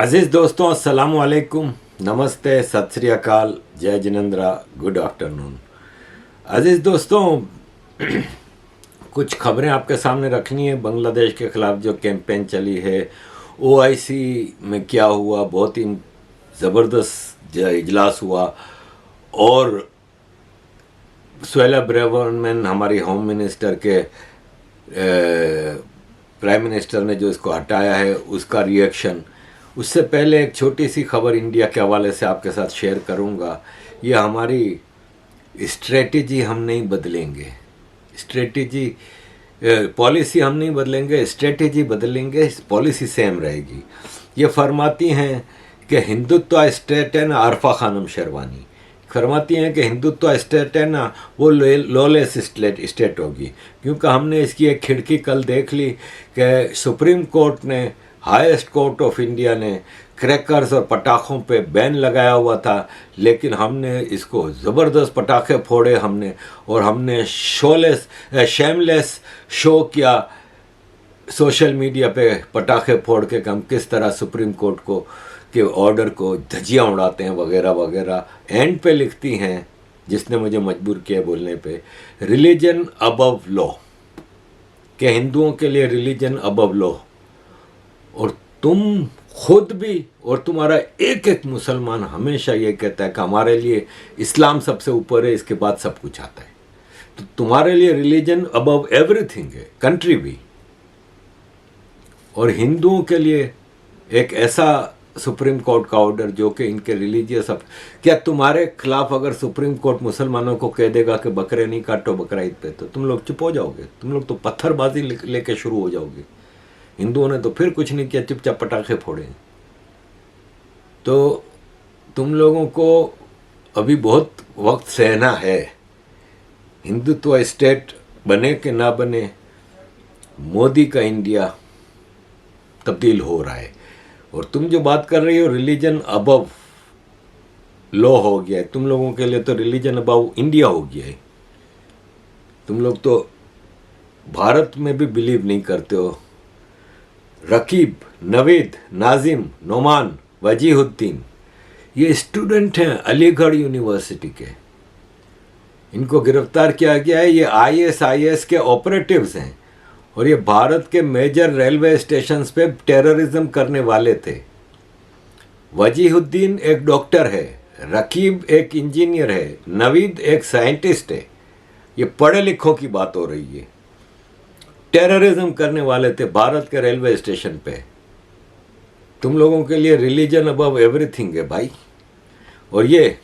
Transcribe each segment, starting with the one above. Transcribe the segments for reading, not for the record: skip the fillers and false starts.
अजीज़ दोस्तों, अस्सलाम वालेकुम, नमस्ते, सत श्री अकाल, जय जिनेंद्रा, गुड आफ्टरनून। अजीज़ दोस्तों, कुछ खबरें आपके सामने रखनी है। बांग्लादेश के ख़िलाफ़ जो कैंपेन चली है, ओआईसी में क्या हुआ, बहुत ही ज़बरदस्त इजलास हुआ और सुहेला ब्रेवरमैन हमारी होम मिनिस्टर के प्राइम मिनिस्टर ने जो इसको हटाया है उसका रिएक्शन। उससे पहले एक छोटी सी खबर इंडिया के हवाले से आपके साथ शेयर करूंगा। ये हमारी स्ट्रेटजी हम नहीं बदलेंगे, स्ट्रेटजी पॉलिसी हम नहीं बदलेंगे, स्ट्रेटजी बदलेंगे, पॉलिसी सेम रहेगी। ये फरमाती हैं कि हिंदुत्व स्टेट है ना, आरफा खानम शेरवानी फरमाती हैं कि हिंदुत्व स्टेट है ना, वो लॉलेस स्टेट होगी। क्योंकि हमने इसकी एक खिड़की कल देख ली कि सुप्रीम कोर्ट ने, हाईएस्ट कोर्ट ऑफ इंडिया ने क्रैकर्स और पटाखों पे बैन लगाया हुआ था, लेकिन हमने इसको ज़बरदस्त पटाखे फोड़े हमने, और हमने शेमलेस शो किया सोशल मीडिया पे पटाखे फोड़ के हम किस तरह सुप्रीम कोर्ट को के ऑर्डर को धज्जियाँ उड़ाते हैं वगैरह वगैरह। एंड पे लिखती हैं, जिसने मुझे मजबूर किया बोलने पे, रिलीजन अबव लॉ, कि हिंदुओं के लिए रिलीजन अबव लॉ। और तुम खुद भी और तुम्हारा एक एक मुसलमान हमेशा ये कहता है कि हमारे लिए इस्लाम सबसे ऊपर है, इसके बाद सब कुछ आता है। तो तुम्हारे लिए रिलीजन अबव एवरीथिंग है, कंट्री भी। और हिंदुओं के लिए एक ऐसा सुप्रीम कोर्ट का ऑर्डर जो कि इनके रिलीजियस, क्या तुम्हारे खिलाफ अगर सुप्रीम कोर्ट मुसलमानों को कह देगा कि बकरे नहीं काटो बकरा ईद पे, तो तुम लोग चुप हो जाओगे, तुम लोग तो पत्थरबाजी लेके शुरू हो जाओगे। हिंदुओं ने तो फिर कुछ नहीं किया, चुपचाप पटाखे फोड़े। तो तुम लोगों को अभी बहुत वक्त सहना है। हिंदुत्व स्टेट बने कि ना बने, मोदी का इंडिया तब्दील हो रहा है। और तुम जो बात कर रही हो रिलीजन अबव लॉ हो गया है, तुम लोगों के लिए तो रिलीजन अबव इंडिया हो गया है। तुम लोग तो भारत में भी बिलीव नहीं करते हो। रकीब, नवीद, नाजिम, नोमान, वजीहुद्दीन, ये स्टूडेंट हैं अलीगढ़ यूनिवर्सिटी के। इनको गिरफ्तार किया गया है। ये आईएसआईएस के ऑपरेटिव्स हैं और ये भारत के मेजर रेलवे स्टेशंस पे टेररिज्म करने वाले थे। वजीहुद्दीन एक डॉक्टर है, रकीब एक इंजीनियर है, नवीद एक साइंटिस्ट है। ये पढ़े लिखों की बात हो रही है। टेररिज्म करने वाले थे भारत के रेलवे स्टेशन पे। तुम लोगों के लिए रिलीजन अबव एवरीथिंग है भाई। और ये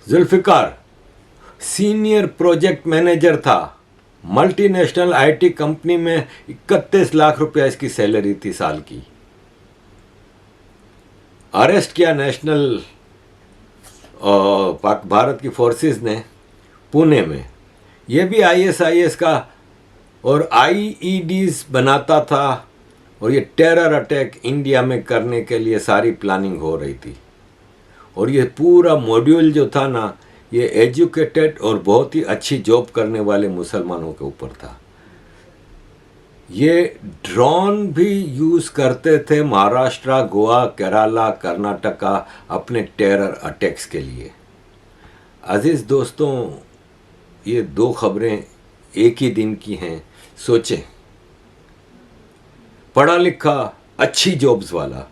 जुल्फिकार सीनियर प्रोजेक्ट मैनेजर था, मल्टीनेशनल आईटी कंपनी में 31 लाख रुपया इसकी सैलरी थी साल की। अरेस्ट किया नेशनल भारत की फोर्सेस ने पुणे में। ये भी आईएसआईएस का और आईईडीज बनाता था, और ये टेरर अटैक इंडिया में करने के लिए सारी प्लानिंग हो रही थी। और ये पूरा मॉड्यूल जो था ना, ये एजुकेटेड और बहुत ही अच्छी जॉब करने वाले मुसलमानों के ऊपर था। ये ड्रोन भी यूज़ करते थे महाराष्ट्र, गोवा, केरला, कर्नाटका अपने टेरर अटैक्स के लिए। अजीज़ दोस्तों, ये दो खबरें एक ही दिन की हैं। सोचें, पढ़ा लिखा अच्छी जॉब्स वाला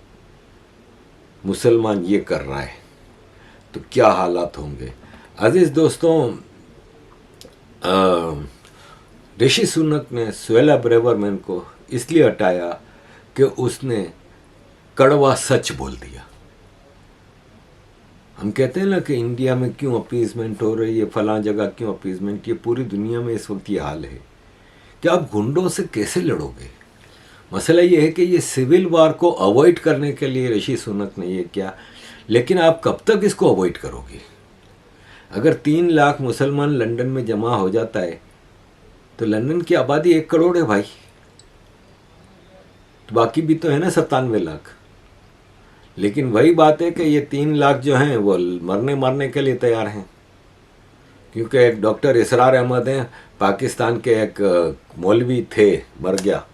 मुसलमान ये कर रहा है तो क्या हालात होंगे। अजीज़ दोस्तों, ऋषि सुनक ने सुहेला ब्रेवरमैन को इसलिए हटाया कि उसने कड़वा सच बोल दिया। हम कहते हैं ना कि इंडिया में क्यों अपीजमेंट हो रही है, फलां जगह क्यों अपीजमेंट, ये पूरी दुनिया में इस वक्त ये हाल है कि आप गुंडों से कैसे लड़ोगे। मसला ये है कि ये सिविल वार को अवॉइड करने के लिए ऋषि सुनक ने ये किया, लेकिन आप कब तक इसको अवॉइड करोगे। अगर 3 लाख मुसलमान लंदन में जमा हो जाता है तो लंदन की आबादी 1 करोड़ है भाई, तो बाकी भी तो है ना 97 लाख। लेकिन वही बात है कि ये 3 लाख जो हैं वो मरने के लिए तैयार हैं। क्योंकि एक डॉक्टर इसरार अहमद हैं, पाकिस्तान के एक मौलवी थे, मर गया,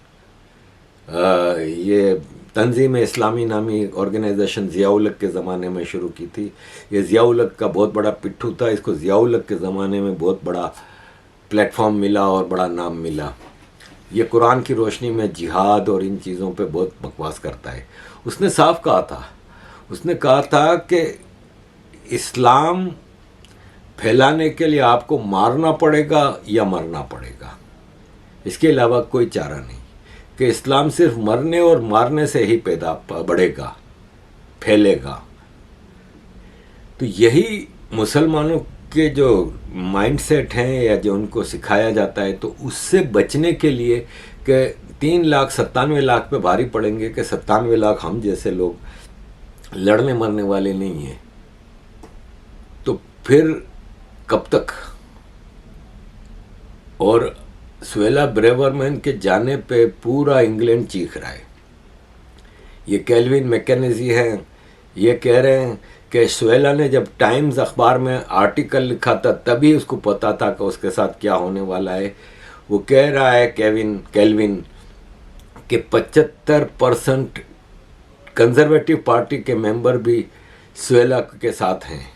ये तंजीम इस्लामी नामी ऑर्गेनाइजेशन ज़ियाउल हक के ज़माने में शुरू की थी। ये ज़ियाउल हक का बहुत बड़ा पिट्ठू था, इसको ज़ियाउल हक के ज़माने में बहुत बड़ा प्लेटफॉर्म मिला और बड़ा नाम मिला। ये कुरान की रोशनी में जिहाद और इन चीज़ों पे बहुत बकवास करता है। उसने साफ कहा था, उसने कहा था कि इस्लाम फैलाने के लिए आपको मारना पड़ेगा या मरना पड़ेगा, इसके अलावा कोई चारा नहीं, कि इस्लाम सिर्फ मरने और मारने से ही पैदा बढ़ेगा, फैलेगा। तो यही मुसलमानों के जो माइंडसेट हैं या जो उनको सिखाया जाता है, तो उससे बचने के लिए कि 3,97,00,000 पे भारी पड़ेंगे कि 97 लाख हम जैसे लोग लड़ने मरने वाले नहीं हैं, तो फिर कब तक। और सुएला ब्रेवरमैन के जाने पे पूरा इंग्लैंड चीख रहा है। ये केल्विन मैकेनिजी हैं, ये कह रहे हैं कि सुएला ने जब टाइम्स अखबार में आर्टिकल लिखा था तभी उसको पता था कि उसके साथ क्या होने वाला है। वो कह रहा है केल्विन कि 75% कंजर्वेटिव पार्टी के मेंबर भी सुएला के साथ हैं,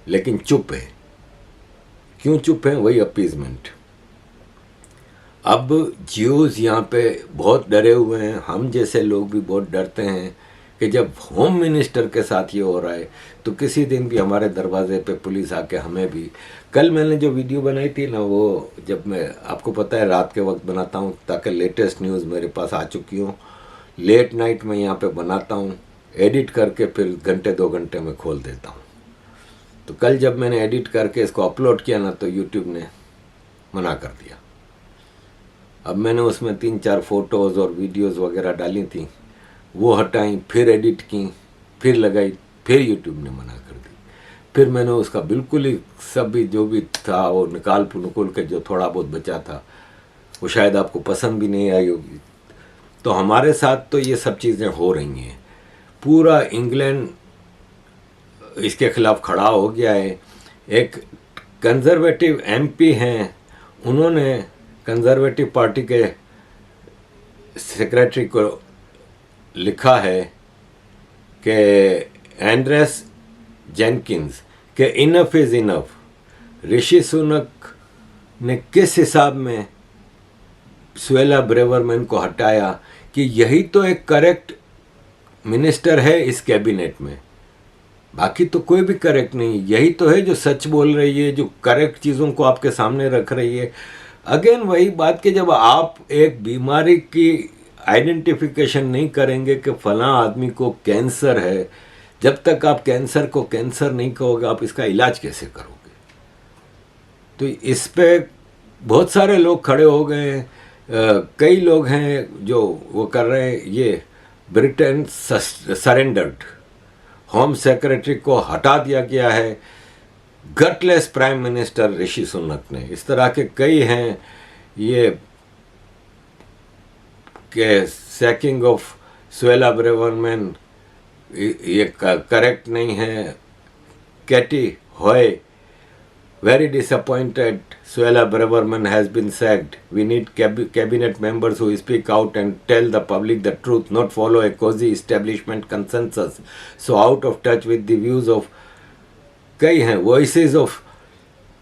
लेकिन चुप है। क्यों चुप हैं? वही अपीजमेंट। अब ज्यूज़ यहाँ पे बहुत डरे हुए हैं, हम जैसे लोग भी बहुत डरते हैं कि जब होम मिनिस्टर के साथ ये हो रहा है तो किसी दिन भी हमारे दरवाजे पे पुलिस आके हमें भी। कल मैंने जो वीडियो बनाई थी ना, वो जब मैं, आपको पता है रात के वक्त बनाता हूँ ताकि लेटेस्ट न्यूज़ मेरे पास आ चुकी हो, लेट नाइट में यहाँ पे बनाता हूँ, एडिट करके फिर घंटे 2 घंटे में खोल देता हूँ। तो कल जब मैंने एडिट करके इसको अपलोड किया ना, तो यूट्यूब ने मना कर दिया। अब मैंने उसमें 3-4 फोटोज़ और वीडियोज़ वगैरह डाली थी, वो हटाई, फिर एडिट की, फिर लगाई, फिर यूट्यूब ने मना कर दी। फिर मैंने उसका बिल्कुल ही सब भी जो भी था वो निकाल नुकुल के जो थोड़ा बहुत बचा था वो शायद आपको पसंद भी नहीं आई होगी। तो हमारे साथ तो ये सब चीज़ें हो रही हैं। पूरा इंग्लैंड इसके खिलाफ खड़ा हो गया है। एक कंजर्वेटिव एमपी हैं, उन्होंने कंजर्वेटिव पार्टी के सेक्रेटरी को लिखा है कि एंड्रेस जेनकिंस के enough is enough. Rishi Sunak ने किस हिसाब में सुएला ब्रेवरमैन को हटाया कि यही तो एक करेक्ट मिनिस्टर है इस कैबिनेट में, बाकी तो कोई भी करेक्ट नहीं। यही तो है जो सच बोल रही है, जो करेक्ट चीज़ों को आपके सामने रख रही है। अगेन वही बात कि जब आप एक बीमारी की आइडेंटिफिकेशन नहीं करेंगे कि फलां आदमी को कैंसर है, जब तक आप कैंसर को कैंसर नहीं कहोगे, आप इसका इलाज कैसे करोगे। तो इस पे बहुत सारे लोग खड़े हो गए हैं। कई लोग हैं जो वो कर रहे हैं। ये ब्रिटेन सरेंडर्ड, होम सेक्रेटरी को हटा दिया गया है, गटलेस प्राइम मिनिस्टर ऋषि सुनक ने। इस तरह के कई हैं। ये के सैकिंग ऑफ सुएला ब्रेवरमैन ये करेक्ट नहीं है। Katie हॉय very disappointed, Suella Braverman has been sacked. We need cabinet members who speak out and tell the public the truth, not follow a cozy establishment consensus. So out of touch with the views of कई हैं, voices of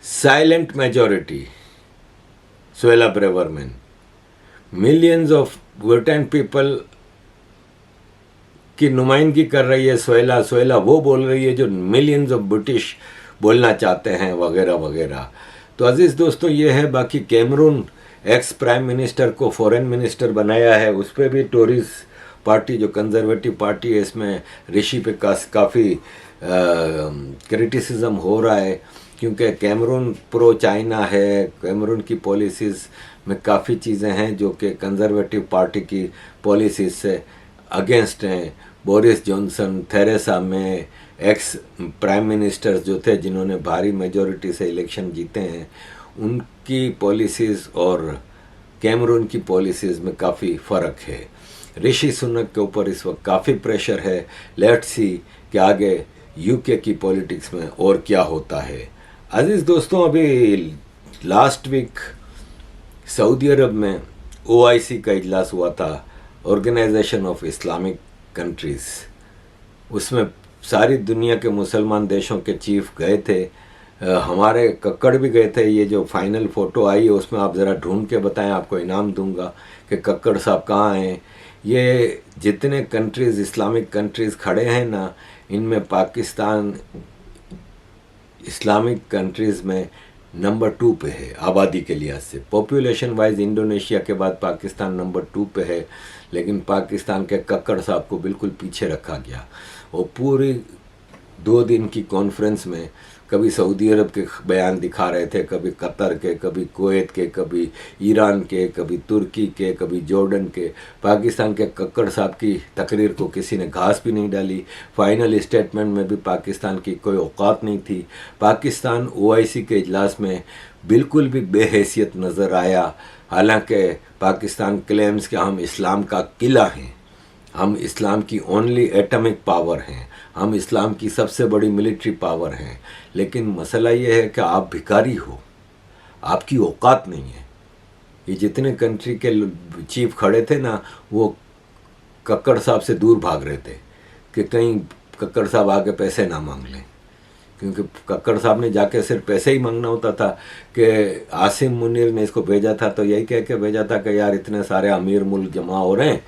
silent majority. Suella Braverman. Millions of Britain people की नुमाइंदगी कर रही है Suella. Suella वो बोल रही है जो मिलियंस ऑफ ब्रिटिश बोलना चाहते हैं, वगैरह वगैरह। तो अजीज़ दोस्तों, ये है। बाकी कैमरून एक्स प्राइम मिनिस्टर को फॉरेन मिनिस्टर बनाया है, उस पर भी टोरीज पार्टी जो कंजर्वेटिव पार्टी है, इसमें ऋषि पे काफ़ी क्रिटिसिज्म हो रहा है, क्योंकि कैमरून प्रो चाइना है। कैमरून की पॉलिसीज़ में काफ़ी चीज़ें हैं जो कि कंजर्वेटिव पार्टी की पॉलिसीज़ से अगेंस्ट हैं। Boris Johnson, Theresa May, ex prime ministers जो थे जिन्होंने भारी मेजॉरिटी से इलेक्शन जीते हैं, उनकी पॉलिसीज़ और कैमरून की पॉलिसीज़ में काफ़ी फ़र्क है। ऋषि सुनक के ऊपर इस वक्त काफ़ी प्रेशर है। लेट्स सी कि आगे यूके की पॉलिटिक्स में और क्या होता है। अजीज़ दोस्तों, अभी लास्ट वीक सऊदी अरब में OIC का इजलास हुआ था, ऑर्गेनाइजेशन ऑफ इस्लामिक कंट्रीज़, उसमें सारी दुनिया के मुसलमान देशों के चीफ गए थे। हमारे कक्कड़ भी गए थे। ये जो फाइनल फ़ोटो आई है उसमें आप ज़रा ढूंढ के बताएं, आपको इनाम दूंगा कि कक्कड़ साहब कहाँ हैं। ये जितने कंट्रीज़ इस्लामिक कंट्रीज़ खड़े हैं ना, इनमें पाकिस्तान इस्लामिक कंट्रीज़ में नंबर 2 पे है आबादी के लिहाज से। पॉपुलेशन वाइज इंडोनेशिया के बाद पाकिस्तान नंबर 2 पे है, लेकिन पाकिस्तान के कक्कड़ साहब को बिल्कुल पीछे रखा गया। और पूरी 2 दिन की कॉन्फ्रेंस में कभी सऊदी अरब के बयान दिखा रहे थे, कभी कतर के, कभी कुवैत के, कभी ईरान के, कभी तुर्की के, कभी जॉर्डन के। पाकिस्तान के कक्कड़ साहब की तकरीर को किसी ने घास भी नहीं डाली। फाइनल स्टेटमेंट में भी पाकिस्तान की कोई औकात नहीं थी। पाकिस्तान OIC के इजलास में बिल्कुल भी बेहैसियत नज़र आया। हालांकि पाकिस्तान क्लेम्स कि हम इस्लाम का किला हैं, हम इस्लाम की ओनली एटॉमिक पावर हैं, हम इस्लाम की सबसे बड़ी मिलिट्री पावर हैं, लेकिन मसला ये है कि आप भिखारी हो, आपकी औकात नहीं है। ये जितने कंट्री के चीफ खड़े थे ना, वो कक्कड़ साहब से दूर भाग रहे थे कि कहीं कक्कड़ साहब आके पैसे ना मांग लें, क्योंकि कक्कड़ साहब ने जाके सिर्फ पैसे ही मांगना होता था। कि आसिम मुनीर ने इसको भेजा था तो यही कह के भेजा था कि यार इतने सारे अमीर मुल्क जमा हो रहे हैं,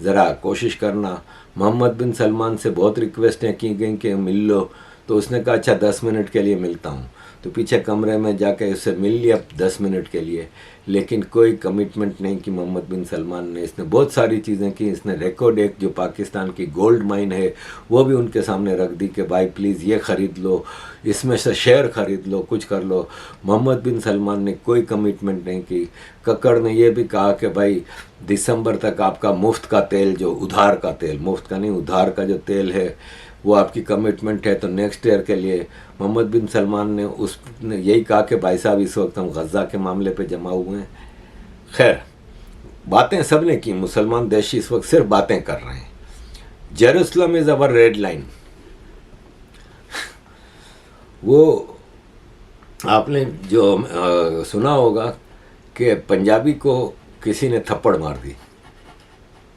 ज़रा कोशिश करना। मोहम्मद बिन सलमान से बहुत रिक्वेस्टें की गई कि मिल लो, तो उसने कहा अच्छा 10 मिनट के लिए मिलता हूँ। तो पीछे कमरे में जाके उससे मिल लिया 10 मिनट के लिए, लेकिन कोई कमिटमेंट नहीं की मोहम्मद बिन सलमान ने। इसने बहुत सारी चीज़ें की। इसने रेकॉर्ड एक जो पाकिस्तान की गोल्ड माइन है वो भी उनके सामने रख दी कि भाई प्लीज़ ये ख़रीद लो, इसमें से शेयर ख़रीद लो, कुछ कर लो। मोहम्मद बिन सलमान ने कोई कमिटमेंट नहीं की। कक्कड़ ने यह भी कहा कि भाई दिसंबर तक आपका मुफ्त का तेल, जो उधार का तेल, मुफ्त का नहीं उधार का जो तेल है वो आपकी कमिटमेंट है, तो नेक्स्ट ईयर के लिए मोहम्मद बिन सलमान ने उसने यही कहा कि भाई साहब इस वक्त हम गज़ा के मामले पे जमा हुए हैं। खैर, बातें सब ने की, मुसलमान देश इस वक्त सिर्फ बातें कर रहे हैं। Jerusalem is our red line. वो आपने जो सुना होगा कि पंजाबी को किसी ने थप्पड़ मार दी,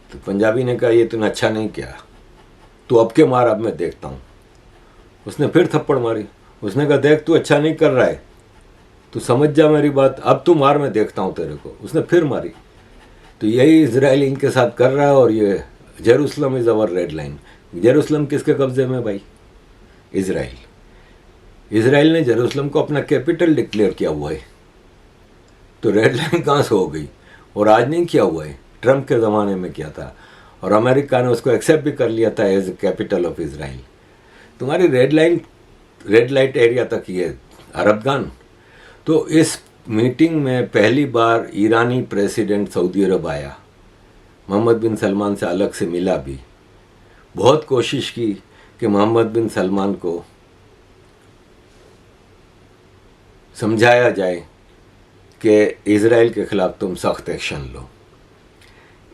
तो पंजाबी ने कहा ये तूने अच्छा नहीं किया, तू अब के मार, अब मैं देखता हूँ। उसने फिर थप्पड़ मारी। उसने कहा देख तू अच्छा नहीं कर रहा है, तू समझ जा मेरी बात, अब तू मार, मैं देखता हूँ तेरे को। उसने फिर मारी। तो यही इजराइल इनके साथ कर रहा है। और ये Jerusalem is our red line. Jerusalem किसके कब्जे में भाई? इजराइल। इजराइल ने जेरूसलम को अपना कैपिटल डिक्लेयर किया हुआ है, तो रेड लाइन कहाँ से हो गई? और आज नहीं किया हुआ है, ट्रम्प के ज़माने में किया था, और अमेरिका ने उसको एक्सेप्ट भी कर लिया था एज कैपिटल ऑफ इजराइल। तुम्हारी रेड लाइट एरिया तक ये अरबगान। तो इस मीटिंग में पहली बार ईरानी प्रेसिडेंट सऊदी अरब आया, मोहम्मद बिन सलमान से अलग से मिला भी। बहुत कोशिश की कि मोहम्मद बिन सलमान को समझाया जाए कि इजराइल के ख़िलाफ़ तुम सख्त एक्शन लो।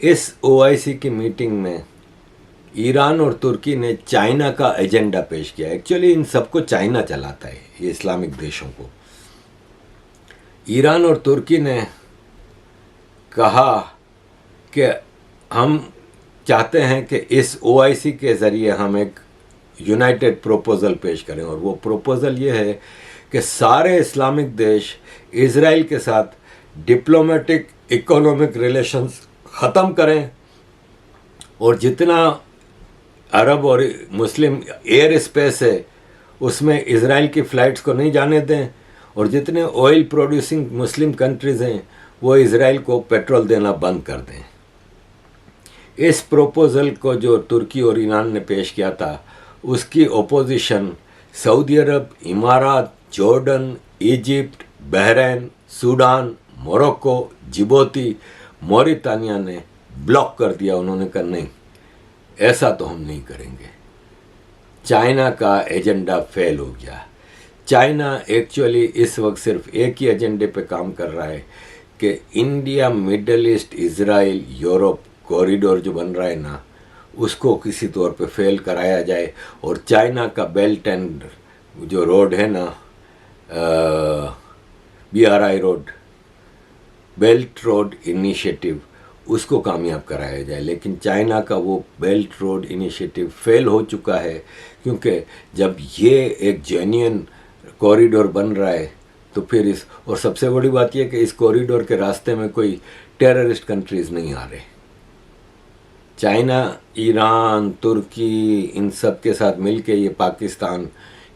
इस OIC की मीटिंग में ईरान और तुर्की ने चाइना का एजेंडा पेश किया। एक्चुअली इन सबको चाइना चलाता है, ये इस्लामिक देशों को। ईरान और तुर्की ने कहा कि हम चाहते हैं कि इस OIC के ज़रिए हम एक यूनाइटेड प्रपोज़ल पेश करें, और वो प्रपोज़ल ये है कि सारे इस्लामिक देश इजराइल के साथ डिप्लोमेटिक इकोनॉमिक रिलेशंस ख़त्म करें, और जितना अरब और मुस्लिम एयर स्पेस है उसमें इजराइल की फ़्लाइट्स को नहीं जाने दें, और जितने ऑयल प्रोड्यूसिंग मुस्लिम कंट्रीज़ हैं वो इजराइल को पेट्रोल देना बंद कर दें। इस प्रपोज़ल को जो तुर्की और ईरान ने पेश किया था, उसकी ओपोजिशन सऊदी अरब, इमारात, Jordan, Egypt, Bahrain, Sudan, Morocco, Djibouti, Mauritania ने ब्लॉक कर दिया। उन्होंने कहा नहीं, ऐसा तो हम नहीं करेंगे। चाइना का एजेंडा फेल हो गया। चाइना एक्चुअली इस वक्त सिर्फ एक ही एजेंडे पे काम कर रहा है कि India, middle east, Israel, Europe corridor जो बन रहा है ना, उसको किसी तौर पे फेल कराया जाए, और चाइना का बेल्ट एंड जो रोड है ना, BRI road, belt road initiative, उसको कामयाब कराया जाए। लेकिन चाइना का वो बेल्ट रोड इनिशिएटिव फेल हो चुका है, क्योंकि जब ये एक जेन्युइन कॉरिडोर बन रहा है तो फिर इस, और सबसे बड़ी बात यह कि इस कॉरिडोर के रास्ते में कोई टेररिस्ट कंट्रीज़ नहीं आ रहे। चाइना, ईरान, तुर्की, इन सब के साथ मिलके ये पाकिस्तान,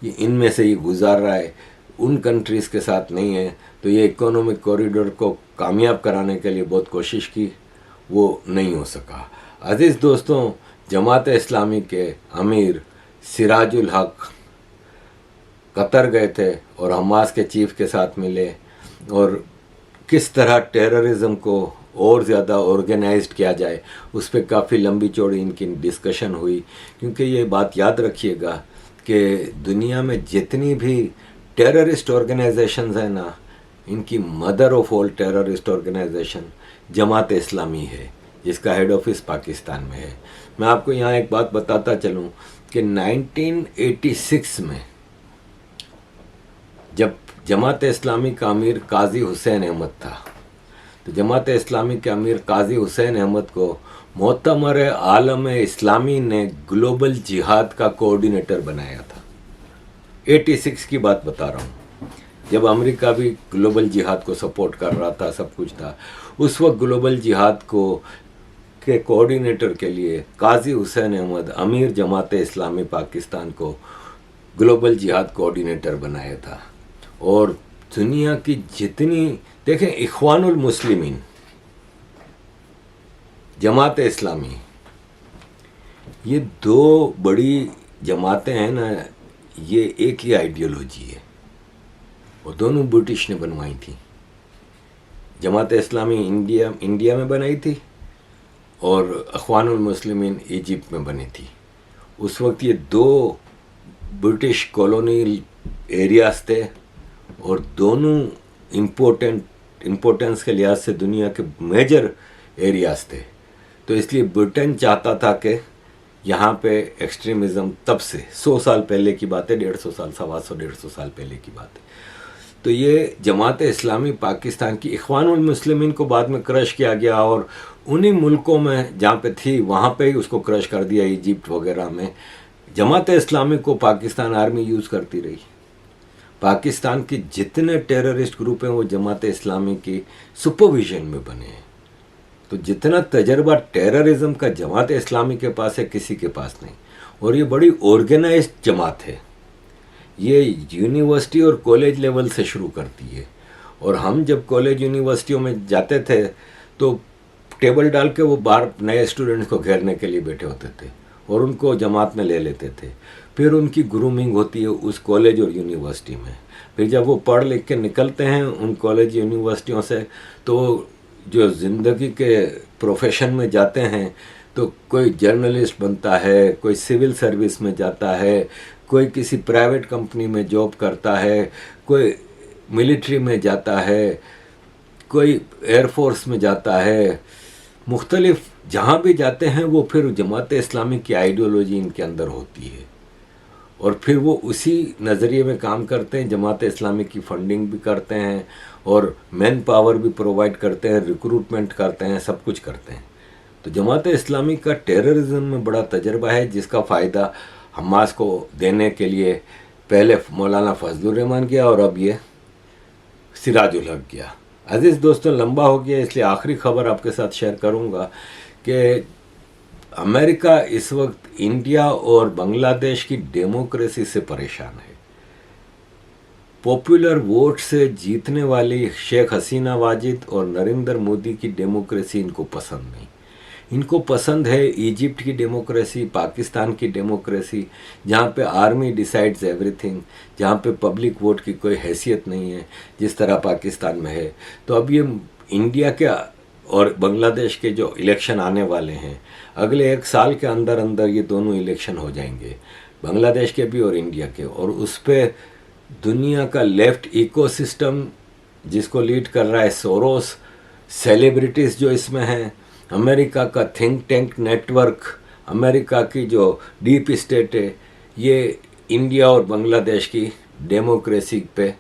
ये इनमें से ये गुजार रहा है, उन कंट्रीज़ के साथ नहीं है। तो ये इकोनॉमिक कॉरिडोर को कामयाब कराने के लिए बहुत कोशिश की, वो नहीं हो सका। अजीज़ दोस्तों, जमात इस्लामी के अमीर सिराजुल हक कतर गए थे और हमास के चीफ के साथ मिले, और किस तरह टेररिज्म को और ज़्यादा ऑर्गेनाइज्ड किया जाए उस पर काफ़ी लंबी चौड़ी इनकी डिस्कशन हुई। क्योंकि ये बात याद रखिएगा कि दुनिया में जितनी भी टेररिस्ट ऑर्गेनाइजेशंस हैं ना, इनकी mother of all terrorist organisation Jamaat Islami है, जिसका हेड ऑफिस पाकिस्तान में है। मैं आपको यहाँ एक बात बताता चलूँ कि 1986 में जब जमात इस्लामी का अमीर काजी हुसैन अहमद था, तो जमात इस्लामी के अमीर काजी हुसैन अहमद को मोतमर आलम इस्लामी ने ग्लोबल जिहाद का कोऑर्डिनेटर बनाया था। 86 की बात बता रहा हूँ, जब अमेरिका भी ग्लोबल जिहाद को सपोर्ट कर रहा था, सब कुछ था। उस वक्त ग्लोबल जिहाद को के कोऑर्डिनेटर के लिए काजी हुसैन अहमद अमीर जमात इस्लामी पाकिस्तान को ग्लोबल जिहाद कोऑर्डिनेटर बनाया था। और दुनिया की जितनी, देखें, इख्वानुल मुस्लिमीन, जमात इस्लामी, ये दो बड़ी जमातें हैं ना, ये एक ही आइडियोलॉजी है, और दोनों ब्रिटिश ने बनवाई थी। जमात इस्लामी इंडिया में बनाई थी और इख्वानुल मुस्लिमीन इजिप्ट में बनी थी। उस वक्त ये दो ब्रिटिश कॉलोनियल एरियाज थे और दोनों इम्पोर्टेंस के लिहाज से दुनिया के मेजर एरियाज थे। तो इसलिए ब्रिटेन चाहता था कि यहाँ पे एक्सट्रीमिज़म, तब से 100 साल पहले की बात है, 150 साल, 125 साल पहले की बात है। तो ये जमात इस्लामी पाकिस्तान की इख्वानुल मुस्लिमीन को बाद में क्रश किया गया, और उन्हीं मुल्कों में जहाँ पे थी वहाँ पे ही उसको क्रश कर दिया। इजिप्ट वगैरह में जमात इस्लामी को पाकिस्तान आर्मी यूज़ करती रही। पाकिस्तान के जितने टेररिस्ट ग्रुप हैं वो जमात इस्लामी की सुपरविजन में बने हैं। तो जितना तजर्बा टेररिज्म का जमात इस्लामी के पास है, किसी के पास नहीं। और ये बड़ी ऑर्गेनाइज्ड जमात है, ये यूनिवर्सिटी और कॉलेज लेवल से शुरू करती है। और हम जब कॉलेज यूनिवर्सिटियों में जाते थे तो टेबल डाल के वो बाहर नए स्टूडेंट्स को घेरने के लिए बैठे होते थे और उनको जमात में ले लेते थे। फिर उनकी ग्रूमिंग होती है उस कॉलेज और यूनिवर्सिटी में। फिर जब वो पढ़ लिख के निकलते हैं उन कॉलेज यूनिवर्सिटियों से, तो जो ज़िंदगी के प्रोफेशन में जाते हैं, तो कोई जर्नलिस्ट बनता है, कोई सिविल सर्विस में जाता है, कोई किसी प्राइवेट कंपनी में जॉब करता है, कोई मिलिट्री में जाता है, कोई एयरफोर्स में जाता है। मुख्तलिफ जहाँ भी जाते हैं वो फिर जमात इस्लामी की आइडियोलॉजी इनके अंदर होती है, और फिर वो उसी नज़रिए में काम करते हैं। जमात इस्लामी की फंडिंग भी करते हैं और मैन पावर भी प्रोवाइड करते हैं, रिक्रूटमेंट करते हैं, सब कुछ करते हैं। तो जमात इस्लामी का टेररिज्म में बड़ा तजर्बा है, जिसका फ़ायदा हमास को देने के लिए पहले मौलाना फजलुर रहमान गया और अब ये सिराजुल हक गया। अजीज़ दोस्तों, लंबा हो गया इसलिए आखिरी खबर आपके साथ शेयर करूँगा कि अमेरिका इस वक्त इंडिया और बांग्लादेश की डेमोक्रेसी से परेशान है। पॉपुलर वोट से जीतने वाली शेख हसीना वाजिद और नरेंद्र मोदी की डेमोक्रेसी इनको पसंद नहीं। इनको पसंद है इजिप्ट की डेमोक्रेसी, पाकिस्तान की डेमोक्रेसी, जहाँ पे आर्मी डिसाइड्स एवरीथिंग, जहाँ पे पब्लिक वोट की कोई हैसियत नहीं है, जिस तरह पाकिस्तान में है। तो अब ये इंडिया के और बांग्लादेश के जो इलेक्शन आने वाले हैं, अगले 1 साल के अंदर अंदर ये दोनों इलेक्शन हो जाएंगे, बांग्लादेश के भी और इंडिया के। और उस पर दुनिया का लेफ्ट इकोसिस्टम, जिसको लीड कर रहा है सोरोस, सेलिब्रिटीज़ जो इसमें हैं, अमेरिका का थिंक टैंक नेटवर्क, अमेरिका की जो डीप स्टेट है, ये इंडिया और बांग्लादेश की डेमोक्रेसी पे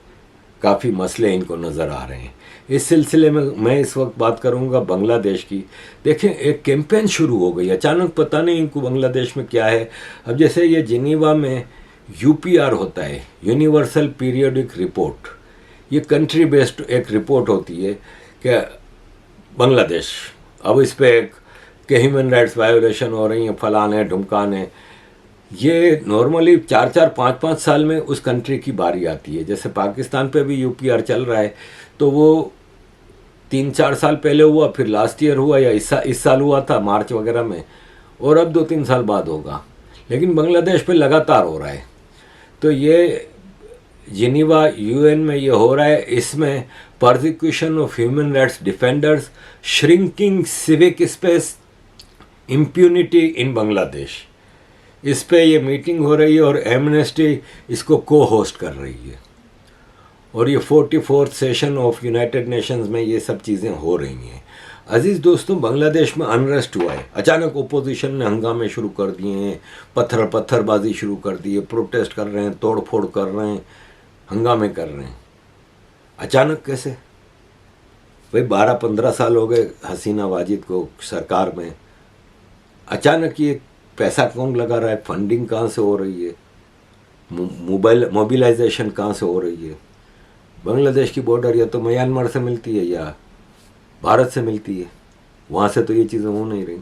काफ़ी मसले इनको नज़र आ रहे हैं। इस सिलसिले में मैं इस वक्त बात करूंगा बांग्लादेश की। देखें, एक कैंपेन शुरू हो गई अचानक, पता नहीं इनको बांग्लादेश में क्या है। अब जैसे ये जिनीवा में यूपीआर होता है, यूनिवर्सल पीरियोडिक रिपोर्ट, ये कंट्री बेस्ड एक रिपोर्ट होती है कि बांग्लादेश अब इस पर के ह्यूमन राइट्स वायोलेशन हो रही हैं, फलान है ढुमकान है। ये नॉर्मली 4-4, 5-5 साल में उस कंट्री की बारी आती है। जैसे पाकिस्तान पे भी यूपीआर चल रहा है, तो वो 3-4 साल पहले हुआ, फिर लास्ट ईयर हुआ, या इस साल हुआ था मार्च वगैरह में, और अब 2-3 साल बाद होगा। लेकिन बांग्लादेश पे लगातार हो रहा है। तो ये जिनीवा यूएन में ये हो रहा है। इसमें persecution of human rights defenders, shrinking civic space, impunity in Bangladesh, इस पे ये मीटिंग हो रही है और एमनेस्टी इसको को होस्ट कर रही है। और ये 44th session of United Nations में ये सब चीज़ें हो रही हैं। अजीज़ दोस्तों, बांग्लादेश में अनरेस्ट हुआ है। अचानक ओपोजिशन ने हंगामे शुरू कर दिए हैं, पत्थरबाजी शुरू कर दी है, प्रोटेस्ट कर रहे हैं, तोड़ फोड़ कर रहे हैं, हंगामे कर रहे हैं। अचानक कैसे भाई? 12-15 साल हो गए हसीना वाजिद को सरकार में। अचानक ये पैसा कौन लगा रहा है? फंडिंग कहाँ से हो रही है? मोबिलाइजेशन कहाँ से हो रही है? बांग्लादेश की बॉर्डर या तो म्यांमार से मिलती है या भारत से मिलती है, वहाँ से तो ये चीज़ें हो नहीं रही।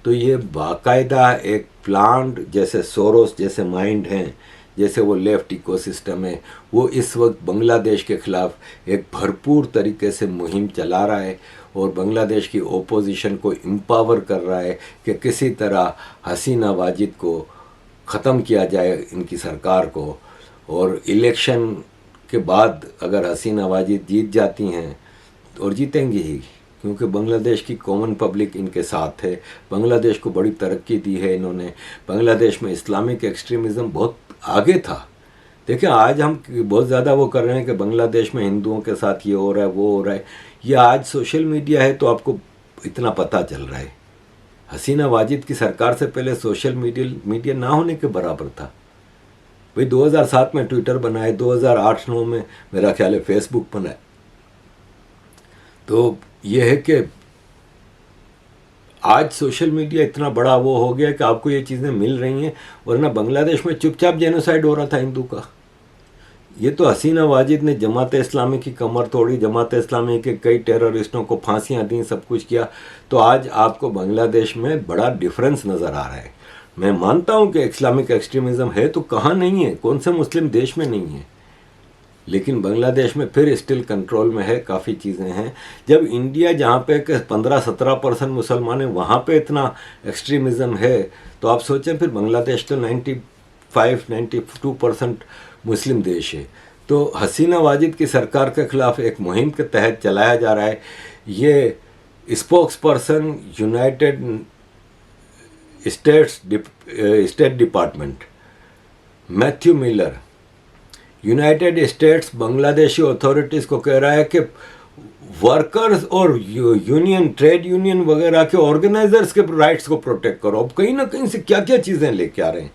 तो ये बाकायदा एक प्लांट, जैसे सोरोस जैसे माइंड हैं, जैसे वो लेफ्ट इकोसिस्टम है, वो इस वक्त बांग्लादेश के ख़िलाफ़ एक भरपूर तरीके से मुहिम चला रहा है और बांग्लादेश की ओपोजिशन को एम्पावर कर रहा है कि किसी तरह हसीना वाजिद को ख़त्म किया जाए, इनकी सरकार को। और इलेक्शन के बाद अगर हसीना वाजिद जीत जाती हैं, और जीतेंगी ही, क्योंकि बांग्लादेश की कॉमन पब्लिक इनके साथ है। बांग्लादेश को बड़ी तरक्की दी है इन्होंने। बांग्लादेश में इस्लामिक एक्सट्रीमिज़म बहुत आगे था। देखिए, आज हम बहुत ज़्यादा वो कर रहे हैं कि बांग्लादेश में हिंदुओं के साथ ये हो रहा है, वो हो रहा है। ये आज सोशल मीडिया है तो आपको इतना पता चल रहा है। हसीना वाजिद की सरकार से पहले सोशल मीडिया ना होने के बराबर था। भाई 2007 में ट्विटर बनाए, 2008-9 में मेरा ख्याल है फेसबुक बनाए। तो ये है कि आज सोशल मीडिया इतना बड़ा वो हो गया कि आपको ये चीज़ें मिल रही हैं, वरना बांग्लादेश में चुपचाप जेनोसाइड हो रहा था हिंदू का। ये तो हसीना वाजिद ने जमात इस्लामी की कमर तोड़ी, जमात इस्लामी के कई टेररिस्टों को फांसियां दी, सब कुछ किया। तो आज आपको बांग्लादेश में बड़ा डिफरेंस नज़र आ रहा है। मैं मानता हूँ कि इस्लामिक एक्सट्रीमिज़म है तो कहाँ नहीं है, कौन से मुस्लिम देश में नहीं है, लेकिन बांग्लादेश में फिर स्टिल कंट्रोल में है, काफ़ी चीज़ें हैं। जब इंडिया जहाँ पे 15-17% मुसलमान हैं, वहाँ पे इतना एक्सट्रीमिज़म है, तो आप सोचें फिर बांग्लादेश तो 95-92% मुस्लिम देश है। तो हसीना वाजिद की सरकार के ख़िलाफ़ एक मुहिम के तहत चलाया जा रहा है। ये spokes person United state department Matthew Miller United states Bangladeshi authorities को कह रहा है कि वर्कर्स और यूनियन, ट्रेड यूनियन वगैरह के ऑर्गेनाइजर्स के राइट्स को प्रोटेक्ट करो। अब कहीं ना कहीं से क्या क्या चीज़ें लेके आ रहे हैं।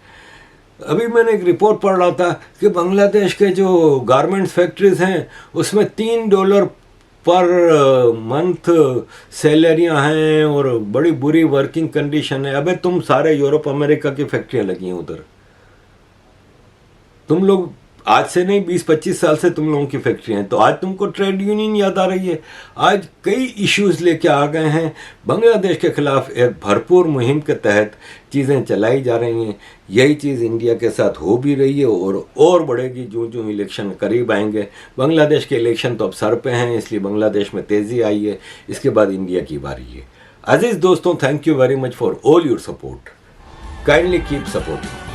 अभी मैंने एक रिपोर्ट पढ़ रहा था कि बांग्लादेश के जो गारमेंट्स फैक्ट्रीज हैं उसमें $3 पर मंथ सैलरियां हैं और बड़ी बुरी वर्किंग कंडीशन है। अबे तुम सारे यूरोप अमेरिका की फैक्ट्रियां लगी हैं उधर, तुम लोग आज से नहीं 20-25 साल से तुम लोगों की फैक्ट्री हैं, तो आज तुमको ट्रेड यूनियन याद आ रही है। आज कई इश्यूज लेके आ गए हैं। बांग्लादेश के खिलाफ एक भरपूर मुहिम के तहत चीज़ें चलाई जा रही हैं। यही चीज़ इंडिया के साथ हो भी रही है और बढ़ेगी जो इलेक्शन करीब आएंगे। बांग्लादेश के इलेक्शन तो अब सर पे हैं, इसलिए बांग्लादेश में तेज़ी आई है। इसके बाद इंडिया की बारी है। अजीज़ दोस्तों, thank you very much for all your support. Kindly keep supporting.